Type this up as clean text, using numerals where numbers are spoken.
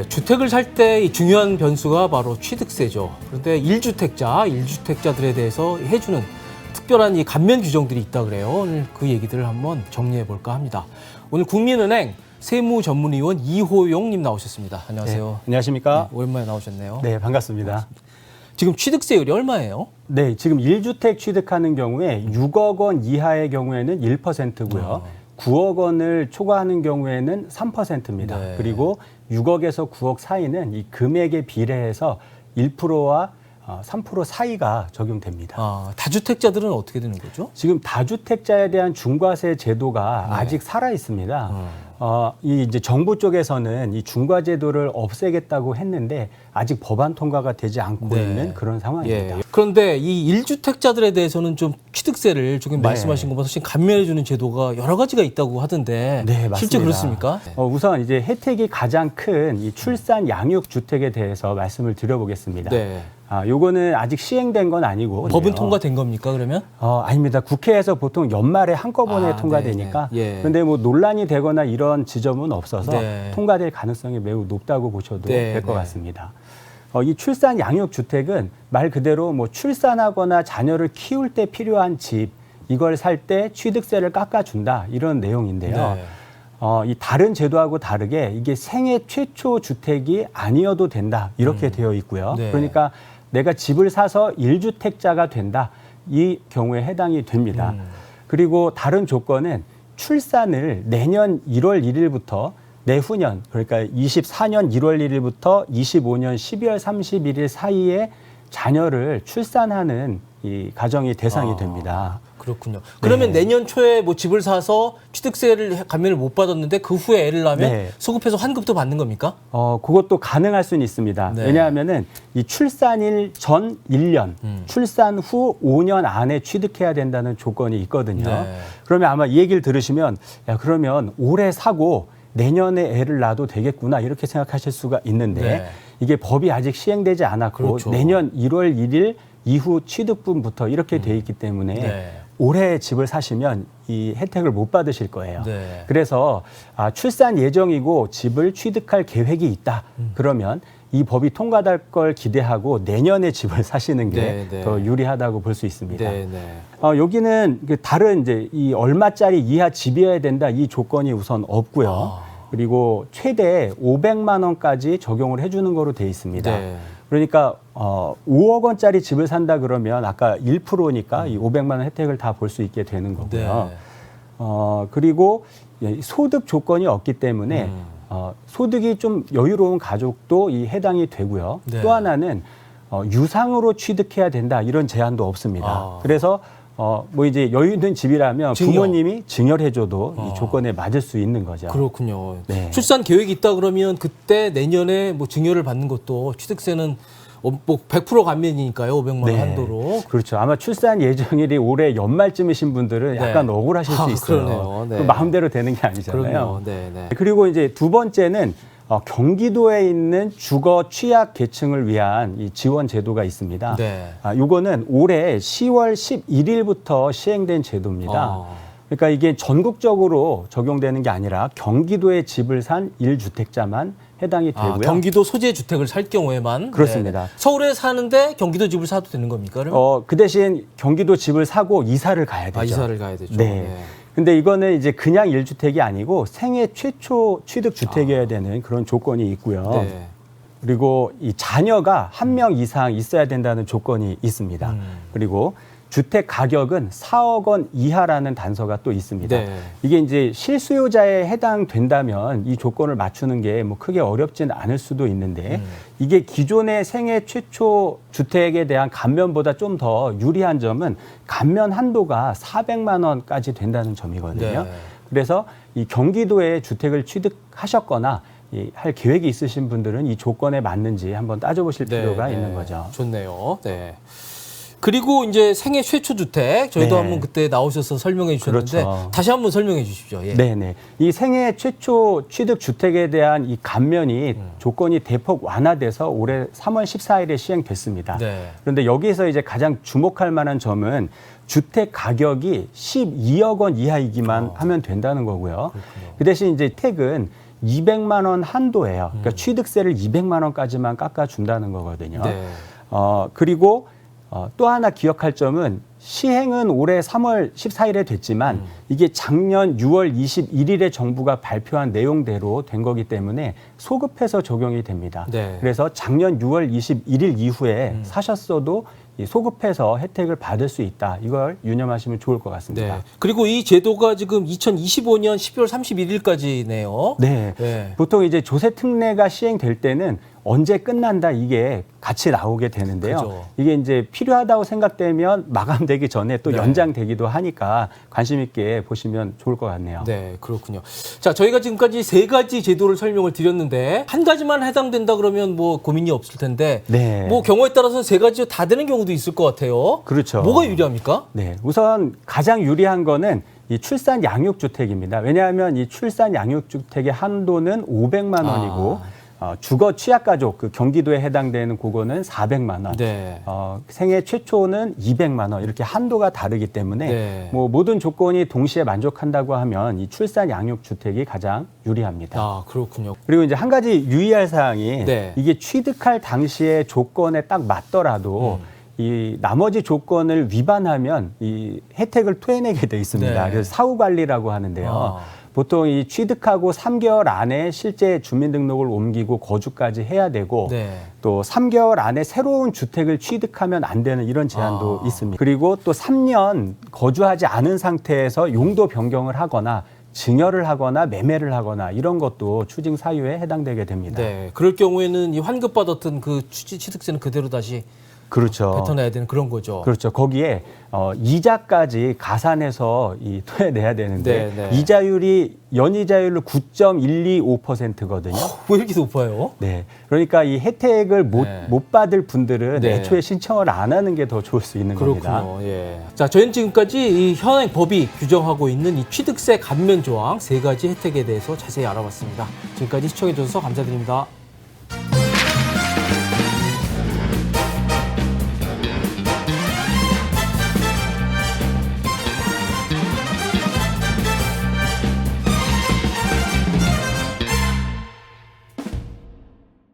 네, 주택을 살 때 이 중요한 변수가 바로 취득세죠. 그런데 1주택자들에 대해서 해주는 특별한 이 감면 규정들이 있다 그래요. 오늘 그 얘기들을 한번 정리해 볼까 합니다. 오늘 국민은행 세무전문위원 이호용님 나오셨습니다. 안녕하세요. 네, 안녕하십니까? 네, 오랜만에 나오셨네요. 네, 반갑습니다. 지금 취득세율이 얼마예요? 네, 지금 1주택 취득하는 경우에 6억 원 이하의 경우에는 1%고요. 9억 원을 초과하는 경우에는 3%입니다. 네. 그리고 6억에서 9억 사이는 이 금액에 비례해서 1%와 3% 사이가 적용됩니다. 다주택자들은 어떻게 되는 거죠? 지금 다주택자에 대한 중과세 제도가 네. 아직 살아 있습니다. 이 이제 정부 쪽에서는 이 중과 제도를 없애겠다고 했는데 아직 법안 통과가 되지 않고 네. 있는 그런 상황입니다. 예. 그런데 이 1주택자들에 대해서는 좀 취득세를 지금 네. 말씀하신 것보다 훨씬 감면해주는 제도가 여러 가지가 있다고 하던데 네, 맞습니다. 실제 그렇습니까? 우선 이제 혜택이 가장 큰 이 출산 양육 주택에 대해서 말씀을 드려보겠습니다. 네. 요거는 아직 시행된 건 아니고 법은 통과된 겁니까 그러면? 아닙니다. 국회에서 보통 연말에 한꺼번에 통과되니까. 네, 네. 예. 그런데 뭐 논란이 되거나 이런 지점은 없어서 네. 통과될 가능성이 매우 높다고 보셔도 네, 될 것 네. 같습니다. 이 출산 양육 주택은 말 그대로 뭐 출산하거나 자녀를 키울 때 필요한 집 이걸 살 때 취득세를 깎아준다 이런 내용인데요. 네. 이 다른 제도하고 다르게 이게 생애 최초 주택이 아니어도 된다 이렇게 되어 있고요. 네. 그러니까 내가 집을 사서 1주택자가 된다 이 경우에 해당이 됩니다. 그리고 다른 조건은 출산을 내년 1월 1일부터 내후년 그러니까 24년 1월 1일부터 25년 12월 31일 사이에 자녀를 출산하는 이 가정이 대상이 됩니다. 그렇군요. 그러면 네. 내년 초에 뭐 집을 사서 취득세를 감면을 못 받았는데 그 후에 애를 낳으면 네. 소급해서 환급도 받는 겁니까? 그것도 가능할 수는 있습니다. 네. 왜냐하면은 이 출산일 전 1년, 출산 후 5년 안에 취득해야 된다는 조건이 있거든요. 네. 그러면 아마 이 얘기를 들으시면 야, 그러면 올해 사고 내년에 애를 낳아도 되겠구나 이렇게 생각하실 수가 있는데 네. 이게 법이 아직 시행되지 않았고 그렇죠. 내년 1월 1일 이후 취득분부터 이렇게 돼 있기 때문에 네. 올해 집을 사시면 이 혜택을 못 받으실 거예요. 네. 그래서 출산 예정이고 집을 취득할 계획이 있다. 그러면 이 법이 통과될 걸 기대하고 내년에 집을 사시는 게 네, 네. 더 유리하다고 볼 수 있습니다. 네, 네. 여기는 그 다른 이제 이 얼마짜리 이하 집이어야 된다 이 조건이 우선 없고요. 그리고 최대 500만 원까지 적용을 해주는 거로 돼 있습니다. 네. 그러니까 5억 원짜리 집을 산다 그러면 아까 1%니까 이 500만 원 혜택을 다 볼 수 있게 되는 거고요. 네. 그리고 소득 조건이 없기 때문에 소득이 좀 여유로운 가족도 이 해당이 되고요. 네. 또 하나는 유상으로 취득해야 된다 이런 제한도 없습니다. 그래서 뭐 이제 여유 있는 집이라면 증여. 부모님이 증여해줘도 이 조건에 맞을 수 있는 거죠. 그렇군요. 네. 출산 계획이 있다 그러면 그때 내년에 뭐 증여를 받는 것도 취득세는 뭐 100% 감면이니까요. 500만 원 네. 한도로. 그렇죠. 아마 출산 예정일이 올해 연말쯤이신 분들은 약간 네. 억울하실 수 있어요. 그러네요. 네. 그 마음대로 되는 게 아니잖아요. 그럼요. 네, 네. 그리고 이제 두 번째는 경기도에 있는 주거 취약 계층을 위한 이 지원 제도가 있습니다. 네. 이거는 올해 10월 11일부터 시행된 제도입니다. 그러니까 이게 전국적으로 적용되는 게 아니라 경기도에 집을 산 1주택자만 해당이 되고요. 경기도 소재 주택을 살 경우에만. 그렇습니다. 네. 서울에 사는데 경기도 집을 사도 되는 겁니까? 그러면? 그 대신 경기도 집을 사고 이사를 가야 되죠. 이사를 가야 되죠. 네. 근데 이거는 이제 그냥 1주택이 아니고 생애 최초 취득 주택이어야 되는 그런 조건이 있고요. 네. 그리고 이 자녀가 한 명 이상 있어야 된다는 조건이 있습니다. 그리고 주택 가격은 4억 원 이하라는 단서가 또 있습니다. 네. 이게 이제 실수요자에 해당된다면 이 조건을 맞추는 게 뭐 크게 어렵지는 않을 수도 있는데 이게 기존의 생애 최초 주택에 대한 감면보다 좀 더 유리한 점은 감면 한도가 400만 원까지 된다는 점이거든요. 네. 그래서 이 경기도에 주택을 취득하셨거나 할 계획이 있으신 분들은 이 조건에 맞는지 한번 따져보실 필요가 있는 거죠. 좋네요. 네. 그리고 이제 생애 최초 주택 저희도 네. 한번 그때 나오셔서 설명해 주셨는데 그렇죠. 다시 한번 설명해 주십시오. 예. 네네. 이 생애 최초 취득 주택에 대한 이 감면이 조건이 대폭 완화돼서 올해 3월 14일에 시행됐습니다. 네. 그런데 여기서 이제 가장 주목할 만한 점은 주택 가격이 12억 원 이하이기만 하면 된다는 거고요. 그 대신 이제 택은 200만 원 한도예요. 그러니까 취득세를 200만 원까지만 깎아준다는 거거든요. 네. 그리고 또 하나 기억할 점은 시행은 올해 3월 14일에 됐지만 이게 작년 6월 21일에 정부가 발표한 내용대로 된 거기 때문에 소급해서 적용이 됩니다. 네. 그래서 작년 6월 21일 이후에 사셨어도 이 소급해서 혜택을 받을 수 있다. 이걸 유념하시면 좋을 것 같습니다. 네. 그리고 이 제도가 지금 2025년 12월 31일까지네요. 네. 네. 보통 이제 조세 특례가 시행될 때는 언제 끝난다 이게 같이 나오게 되는데요. 그죠. 이게 이제 필요하다고 생각되면 마감되기 전에 또 네. 연장되기도 하니까 관심 있게 보시면 좋을 것 같네요. 네, 그렇군요. 자, 저희가 지금까지 세 가지 제도를 설명을 드렸는데 한 가지만 해당된다 그러면 뭐 고민이 없을 텐데 네. 뭐 경우에 따라서는 세 가지 다 되는 경우도 있을 것 같아요. 그렇죠. 뭐가 유리합니까? 네, 우선 가장 유리한 거는 이 출산 양육주택입니다. 왜냐하면 이 출산 양육주택의 한도는 500만 원이고 주거 취약가족 그 경기도에 해당되는 그거는 400만 원. 네. 생애 최초는 200만 원 이렇게 한도가 다르기 때문에 네. 뭐 모든 조건이 동시에 만족한다고 하면 이 출산 양육주택이 가장 유리합니다. 아, 그렇군요. 그리고 이제 한 가지 유의할 사항이 네. 이게 취득할 당시의 조건에 딱 맞더라도 이 나머지 조건을 위반하면 이 혜택을 토해내게 돼 있습니다. 네. 그래서 사후관리라고 하는데요. 보통 이 취득하고 3개월 안에 실제 주민등록을 옮기고 거주까지 해야 되고 네. 또 3개월 안에 새로운 주택을 취득하면 안 되는 이런 제한도 있습니다. 그리고 또 3년 거주하지 않은 상태에서 용도 변경을 하거나 증여를 하거나 매매를 하거나 이런 것도 추징 사유에 해당되게 됩니다. 네. 그럴 경우에는 이 환급받았던 그 취득세는 그대로 다시 그렇죠. 뱉어내야 되는 그런 거죠. 그렇죠. 거기에 이자까지 가산해서 토해내야 되는데 네, 네. 이자율이 연이자율로 9.125%거든요. 왜 이렇게 높아요? 네. 그러니까 이 혜택을 네. 못 받을 분들은 네. 애초에 신청을 안 하는 게 더 좋을 수 있는 겁니다. 그렇군요. 예. 자, 저희는 지금까지 이 현행 법이 규정하고 있는 이 취득세 감면 조항 세 가지 혜택에 대해서 자세히 알아봤습니다. 지금까지 시청해 주셔서 감사드립니다.